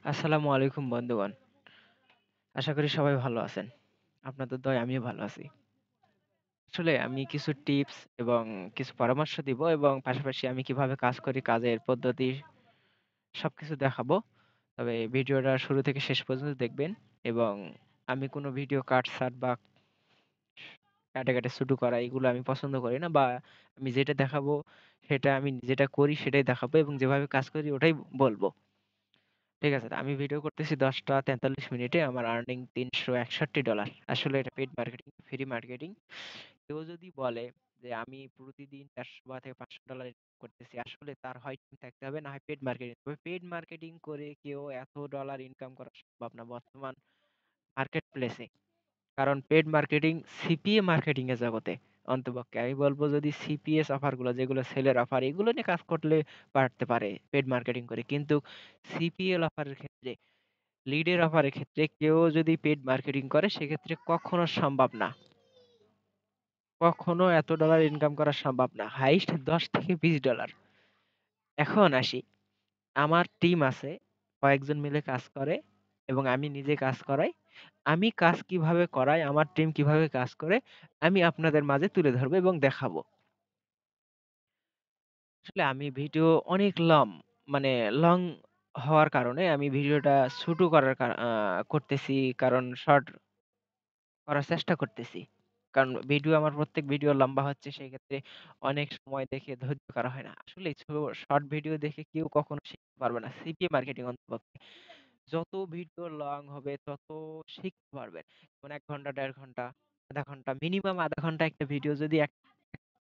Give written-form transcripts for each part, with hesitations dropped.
আসসালামু আলাইকুম বন্ধুগণ। আশা করি সবাই ভালো আছেন। আপনাদের দয়ায় আমিও ভালো আছি। আসলে আমি কিছু টিপস এবং কিছু পরামর্শ দিব এবং পাশাপাশি আমি কিভাবে কাজ করি, কাজের পদ্ধতি সবকিছু দেখাবো। তবে ভিডিওটা শুরু থেকে শেষ পর্যন্ত দেখবেন এবং আমি কোনো ভিডিও কাট-ছাঁট বা কেটে শুরু করা এগুলো আমি পছন্দ করি না বা আমি যেটা দেখাবো সেটা আমি যেটা করি সেটাই দেখাবো এবং যেভাবে কাজ করি ওটাই বলব। ঠিক আছে? আমি ভিডিও করতেছি ১০ টা ৪৩ মিনিটে আমার আর্নিং $৩৬১। আসলে এটা পেইড মার্কেটিং, ফ্রি মার্কেটিং। কেউ যদি বলে যে আমি প্রতিদিন ৳৪০০ থেকে $৫০০ করতেছি, আসলে তার হয় টিম থাকতে হবে না হয় পেইড মার্কেটিং। তবে পেইড মার্কেটিং করে কেউ এত ডলার ইনকাম করা সম্ভব না বর্তমান মার্কেট প্লেসে। কারণ পেইড মার্কেটিং সিপিএ মার্কেটিং এর জগতে অন্তপক্ষে আমি বলব যদি সিপিএস অফার গুলো যেগুলো সেলের অফার এগুলো নিয়ে কাজ করলে পারতে পারে পেইড মার্কেটিং করে। কিন্তু সিপিএল অফারের ক্ষেত্রে লিডের অফারের ক্ষেত্রে কেউ যদি পেইড মার্কেটিং করে সেক্ষেত্রে কখনো সম্ভব না। কখনো এত ডলার ইনকাম করা সম্ভব না। হাইস্ট $10 থেকে $20। এখন আসি, আমার টিম আছে, কয়েকজন মিলে কাজ করে এবং আমি নিজে কাজ করাই। আমি কাজ কিভাবে করাই, আমার টিম কিভাবে কাজ করে আমি আপনাদের মাঝে তুলে ধরবো এবং দেখাবো। আসলে আমি ভিডিও অনেক মানে লং হওয়ার কারণে আমি ভিডিওটা ছোট করার করতেছি কারণ শর্ট করার চেষ্টা করতেছি। কারণ ভিডিও আমার প্রত্যেক ভিডিও লম্বা হচ্ছে সেক্ষেত্রে অনেক সময় দেখে ধৈর্য করা হয় না। আসলেই শর্ট ভিডিও দেখে কেউ কখনো শিখতে পারবে না। সিপিএ মার্কেটিং অন্ততপক্ষে। যত ভিডিও লং হবে তত শিখতে পারবেন। যেমন ১ ঘন্টা, ১.৫ ঘন্টা, ০.৫ ঘন্টা মিনিমাম ০.৫ ঘন্টা একটা ভিডিও যদি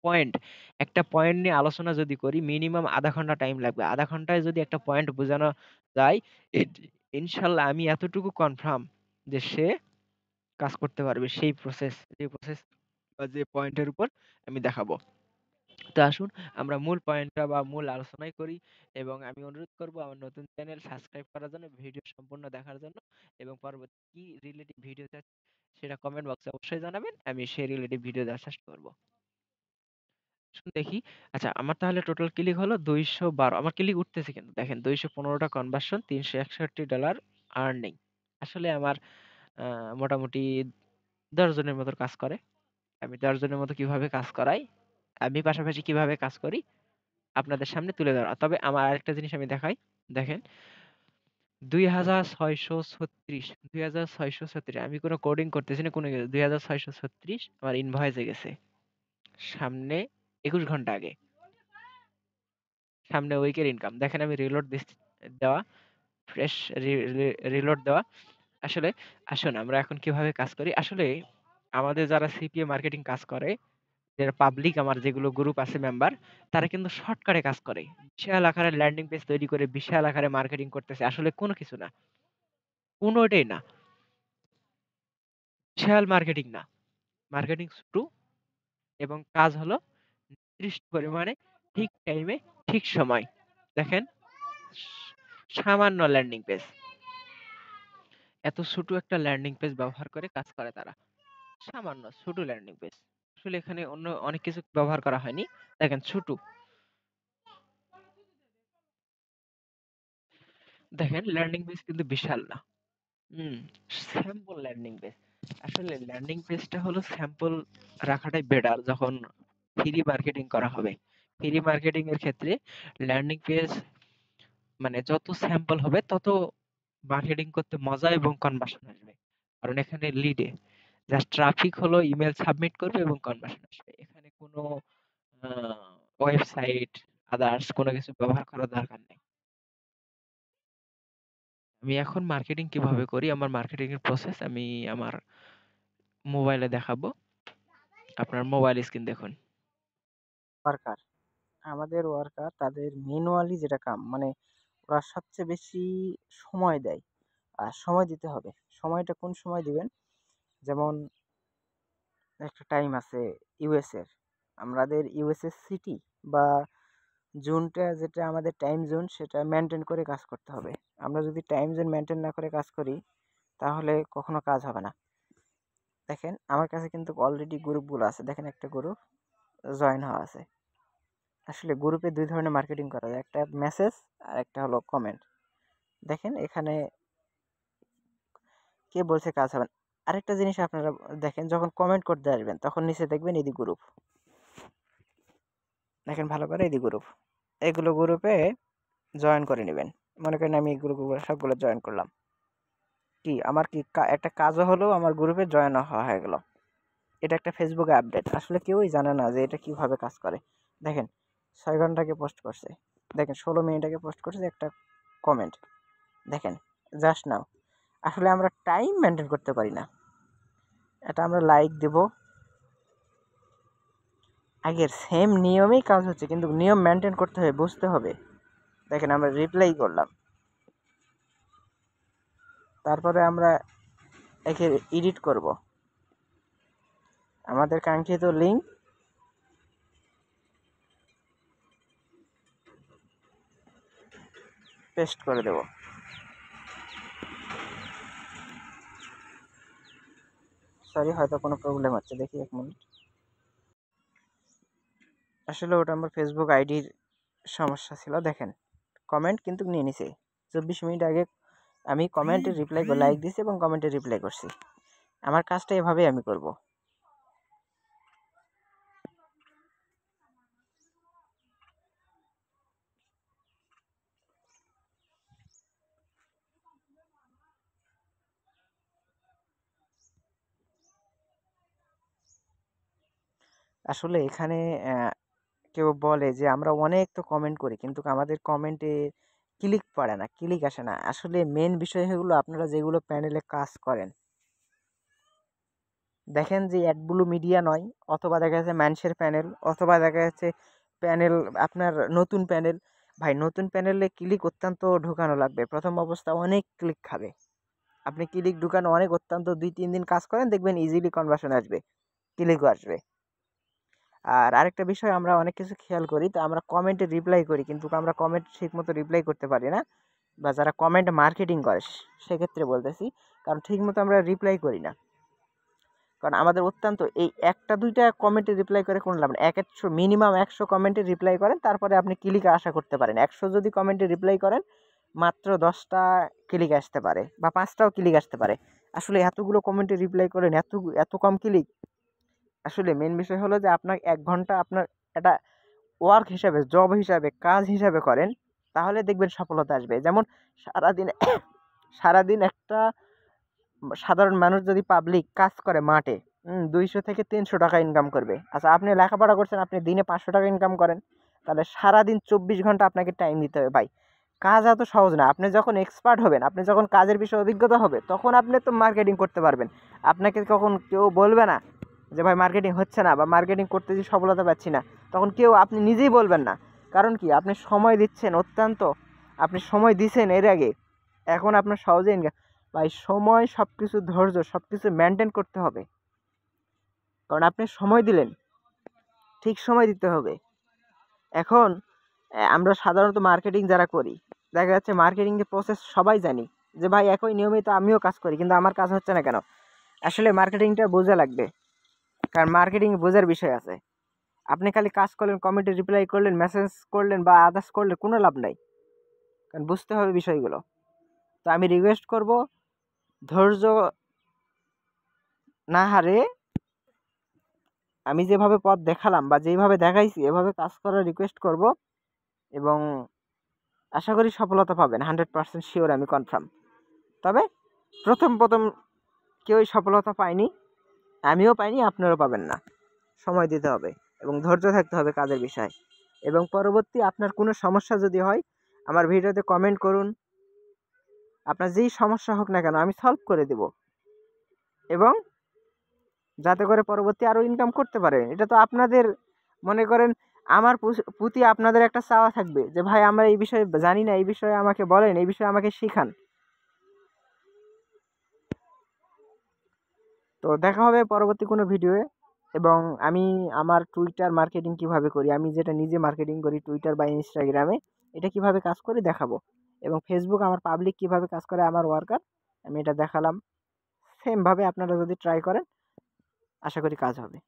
পয়েন্ট একটা পয়েন্ট নিয়ে আলোচনা যদি করি মিনিমাম ০.৫ ঘন্টা টাইম লাগবে। ০.৫ ঘন্টায় যদি একটা পয়েন্ট বোঝানো যায় ইট ইনশাআল্লাহ আমি এতটুকু কনফার্ম যে সে কাজ করতে পারবে সেই যে প্রসেস বা যে পয়েন্টের উপর আমি দেখাবো। তো আসুন আমরা মূল পয়েন্টটা বা মূল আলোচনাই করি এবং আমি অনুরোধ করব আমার নতুন চ্যানেল সাবস্ক্রাইব করার জন্য, ভিডিও সম্পূর্ণ দেখার জন্য এবং পরবর্তী কি রিলেটিভ ভিডিও চাচ্ছেন সেটা কমেন্ট বক্সে অবশ্যই জানাবেন। আমি সেই রিলেটিভ ভিডিও দেওয়ার চেষ্টা করব। আসুন দেখি। আচ্ছা আমার তাহলে টোটাল ক্লিক হলো ২১২। আমার ক্লিক উঠতেছে কিন্তু দেখেন ২১৫ টা কনভার্সন $৩৬১ আর্নিং। আসলে আমার আ মোটামুটি ১০ জনের মতো কাজ করে। আমি ১০ জনের মতো কিভাবে কাজ করাই, আমি পাশাপাশি কিভাবে কাজ করি আপনাদের সামনে তুলে ধরা। তবে আমার আরেকটা জিনিস আমি দেখাই। দেখেন ২৬৩৬ ২৬৩৬ আমি কোন কোডিং করতেছি না কোনো কিছু। ২৬৩৬ আমার ইনভয়েসে গেছে। সামনে ২১ ঘন্টা আগে। সামনে উইকের ইনকাম। দেখেন আমি রিলোড দেওয়া, ফ্রেশ রি রি রিলোড দেওয়া। আসলে আসুন আমরা এখন কিভাবে কাজ করি। আসলে আমাদের যারা সিপিএ মার্কেটিং কাজ করে, যারা পাবলিক আমার যেগুলো গ্রুপ আছে মেম্বার, তারা কিন্তু শর্টকাটে কাজ করে। বিশাল আকারে ল্যান্ডিং পেজ তৈরি করে বিশাল আকারে মার্কেটিং করতেছে। আসলে কোনো কিছু না। কোনোটাই না। বিশাল মার্কেটিং না। মার্কেটিং শুরু এবং কাজ হলো নির্দিষ্ট পরিমাণে ঠিক টাইমে ঠিক সময়। দেখেন সামান্য ল্যান্ডিং পেজ। এত ছোট একটা ল্যান্ডিং পেজ ব্যবহার করে কাজ করে তারা। সামান্য ছোট ল্যান্ডিং পেজ। আসলে এখানে অন্য অনেক কিছু ব্যবহার করা হয়নি। দেখেন ছোট। দেখেন ল্যান্ডিং পেজ কিন্তু বিশাল না। হুম, স্যাম্পল ল্যান্ডিং পেজ। আসলে ল্যান্ডিং পেজটা হলো স্যাম্পল রাখাটাই বেটার যখন ফ্রি মার্কেটিং করা হবে। ফ্রি মার্কেটিং এর ক্ষেত্রে ল্যান্ডিং পেজ মানে যত স্যাম্পল হবে তত মার্কেটিং করতে মজা এবং কনভার্সন আসবে। কারণ এখানে লিডে জাস্ট ট্রাফিক হলো ইমেল সাবমিট করবে এবং কনভার্সন আসবে। এখানে কোনো ওয়েবসাইট আদার্স কোনো কিছু ব্যবহার করার দরকার নেই। আমি এখন মার্কেটিং কিভাবে করি আমার মার্কেটিং এর প্রসেস আমি আমার মোবাইলে দেখাবো। আপনার মোবাইল স্ক্রিন দেখুন। ওয়ার্কার আমাদের ওয়ার্কার তাদের ম্যানুয়ালি যেটা কাম মানে ওরা সবচেয়ে বেশি সময় দেয় আর সময় দিতে হবে। সময়টা কোন সময় দিবেন? যেমন একটা টাইম আছে ইউএস এর, আমাদের ইউএস এর সিটি বা জোনটা যেটা আমাদের টাইম জোন সেটা মেনটেন করে কাজ করতে হবে। আমরা যদি টাইম জোন মেনটেন না করে কাজ করি তাহলে কখনো কাজ হবে না। দেখেন আমার কাছে কিন্তু অলরেডি গ্রুপগুলো আছে, দেখেন একটা গ্রুপ জয়েন হওয়া আছে। আসলে গ্রুপে দুই ধরনের মার্কেটিং করা যায়, একটা মেসেজ আর একটা হলো কমেন্ট। দেখেন এখানে কে বলছে কাজ হবে না। আরেকটা জিনিস আপনারা দেখেন, যখন কমেন্ট করতে আসবেন তখন নিচে দেখবেন এদি গ্রুপ, দেখেন ভালো করে এদি গ্রুপ, এগুলো গ্রুপে জয়েন করে নেবেন। মনে করেন আমি এই গ্রুপগুলো সবগুলো জয়েন করলাম, কি আমার কি একটা কাজও হলো, আমার গ্রুপে জয়েন হয়ে গেল। এটা একটা ফেসবুকে আপডেট, আসলে কেউই জানে না যে এটা কিভাবে কাজ করে। দেখেন 6 ঘন্টা আগে পোস্ট করছে, দেখেন 16 মিনিট আগে পোস্ট করছে একটা কমেন্ট, দেখেন জাস্ট নাও। আসলে আমরা টাইম মেনটেন করতে পারি না। এটা আমরা লাইক দেব, আগের সেম নিয়মেই কাজ হচ্ছে, কিন্তু নিয়ম মেনটেন করতে হবে, বুঝতে হবে। দেখেন আমরা রিপ্লাই করলাম, তারপরে আমরা একে এডিট করব, আমাদের কাঙ্ক্ষিত লিঙ্ক পেস্ট করে দেব। সরি, হয়তো কোনো প্রবলেম হচ্ছে, দেখি 1 মিনিট। আসলে ওটা আমার ফেসবুক আইডির সমস্যা ছিল। দেখেন কমেন্ট কিন্তু নিয়ে নিছে, 24 মিনিট আগে আমি কমেন্টে রিপ্লাই লাইক দিছি এবং কমেন্টে রিপ্লাই করছি। আমার কাজটা এভাবেই আমি করব। আসলে এখানে কেউ বলে যে আমরা অনেক তো কমেন্ট করি, কিন্তু আমাদের কমেন্টে ক্লিক পড়ে না, ক্লিক আসে না। আসলে মেন বিষয় হলো আপনারা যেগুলো প্যানেলে কাজ করেন, দেখেন যে অ্যাডব্লু মিডিয়া নয়, অথবা দেখা যাচ্ছে ম্যানসের প্যানেল, অথবা দেখা যাচ্ছে প্যানেল আপনার নতুন প্যানেল। ভাই নতুন প্যানেলে ক্লিক অত্যন্ত ঢোকানো লাগবে, প্রথম অবস্থা অনেক ক্লিক খাবে। আপনি ক্লিক ঢুকানো অনেক অত্যন্ত 2-3 দিন কাজ করেন, দেখবেন ইজিলি কনভার্সন আসবে, ক্লিকও আসবে। আর আরেকটা বিষয়, আমরা অনেক কিছু খেয়াল করি, তো আমরা কমেন্টে রিপ্লাই করি, কিন্তু আমরা কমেন্ট ঠিক মতো রিপ্লাই করতে পারি না, বা যারা কমেন্ট মার্কেটিং করে সেক্ষেত্রে বলতেছি, কারণ ঠিক মতো আমরা রিপ্লাই করি না। কারণ আমাদের অত্যন্ত এই 1টা-2টা কমেন্টে রিপ্লাই করে কোনো লাভ নেই। 100 মিনিমাম 100 কমেন্টে রিপ্লাই করেন, তারপরে আপনি ক্লিক আশা করতে পারেন। 100 যদি কমেন্টে রিপ্লাই করেন, মাত্র 10টা ক্লিক আসতে পারে, বা 5টাও ক্লিক আসতে পারে। আসলে এতগুলো কমেন্টে রিপ্লাই করেন, এত কম ক্লিক। আসলে মেন বিষয় হলো যে আপনার 1 ঘন্টা আপনার একটা ওয়ার্ক হিসাবে, জব হিসাবে, কাজ হিসাবে করেন, তাহলে দেখবেন সফলতা আসবে। যেমন সারাদিন সারাদিন একটা সাধারণ মানুষ যদি পাবলিক কাজ করে মাঠে, 200 থেকে 300 টাকা ইনকাম করবে। আচ্ছা আপনি লেখাপড়া করছেন, আপনি দিনে 500 টাকা ইনকাম করেন, তাহলে সারাদিন 24 ঘন্টা আপনাকে টাইম দিতে হবে ভাই। কাজ এত সহজ না। আপনি যখন এক্সপার্ট হবেন, আপনি যখন কাজের বিষয়ে অভিজ্ঞতা হবে, তখন আপনি তো মার্কেটিং করতে পারবেন। আপনাকে কখন কেউ বলবে না যে ভাই মার্কেটিং হচ্ছে না, বা মার্কেটিং করতে যে সফলতা পাচ্ছি না, তখন কেউ, আপনি নিজেই বলবেন না। কারণ কি, আপনি সময় দিচ্ছেন অত্যন্ত, আপনি সময় দিছেন এর আগে, এখন আপনার সহজে ইনকাম। ভাই সময় সব কিছু, ধৈর্য সব কিছু মেনটেন করতে হবে। কারণ আপনি সময় দিলেন, ঠিক সময় দিতে হবে। এখন আমরা সাধারণত মার্কেটিং যারা করি, দেখা যাচ্ছে মার্কেটিংয়ের প্রসেস সবাই জানি, যে ভাই একই নিয়মিত আমিও কাজ করি, কিন্তু আমার কাজ হচ্ছে না কেন। আসলে মার্কেটিংটা বোঝা লাগবে, কারণ মার্কেটিং বোঝার বিষয় আছে। আপনি খালি কাজ করলেন, কমেন্টে রিপ্লাই করলেন, মেসেজ করলেন, বা আদার্স করলেন, কোনো লাভ নাই, কারণ বুঝতে হবে বিষয়গুলো। তো আমি রিকোয়েস্ট করব, ধৈর্য না হারে আমি যেভাবে পথ দেখালাম, বা যেইভাবে দেখাইছি, এভাবে কাজ করার রিকোয়েস্ট করব, এবং আশা করি সফলতা পাবেন। 100% শিওর, আমি কনফার্ম। তবে প্রথম প্রথম কেউই সফলতা পায়নি, আমিও পাইনি, আপনারাও পাবেন না। সময় দিতে হবে এবং ধৈর্য থাকতে হবে কাজের বিষয়ে। এবং পরবর্তী আপনার কোনো সমস্যা যদি হয়, আমার ভিডিওতে কমেন্ট করুন, আপনার যেই সমস্যা হোক না কেন আমি সলভ করে দেব, এবং যাতে করে পরবর্তী আরও ইনকাম করতে পারেন। এটা তো আপনাদের, মনে করেন আমার প্রতি আপনাদের একটা চাওয়া থাকবে যে ভাই আমরা এই বিষয়ে জানি না, এই বিষয়ে আমাকে বলেন, এই বিষয়ে আমাকে শিখান। তো দেখা হবে পরবর্তী কোনো ভিডিওয়ে। এবং আমি আমার টুইটার মার্কেটিং কিভাবে করি, আমি যেটা নিজে মার্কেটিং করি টুইটার বা ইনস্টাগ্রামে, এটা কিভাবে কাজ করে দেখাবো। এবং ফেসবুক আমার পাবলিক কিভাবে কাজ করে, আমার ওয়ার্কার, আমি এটা দেখালাম। সেমভাবে আপনারা যদি ট্রাই করেন, আশা করি কাজ হবে।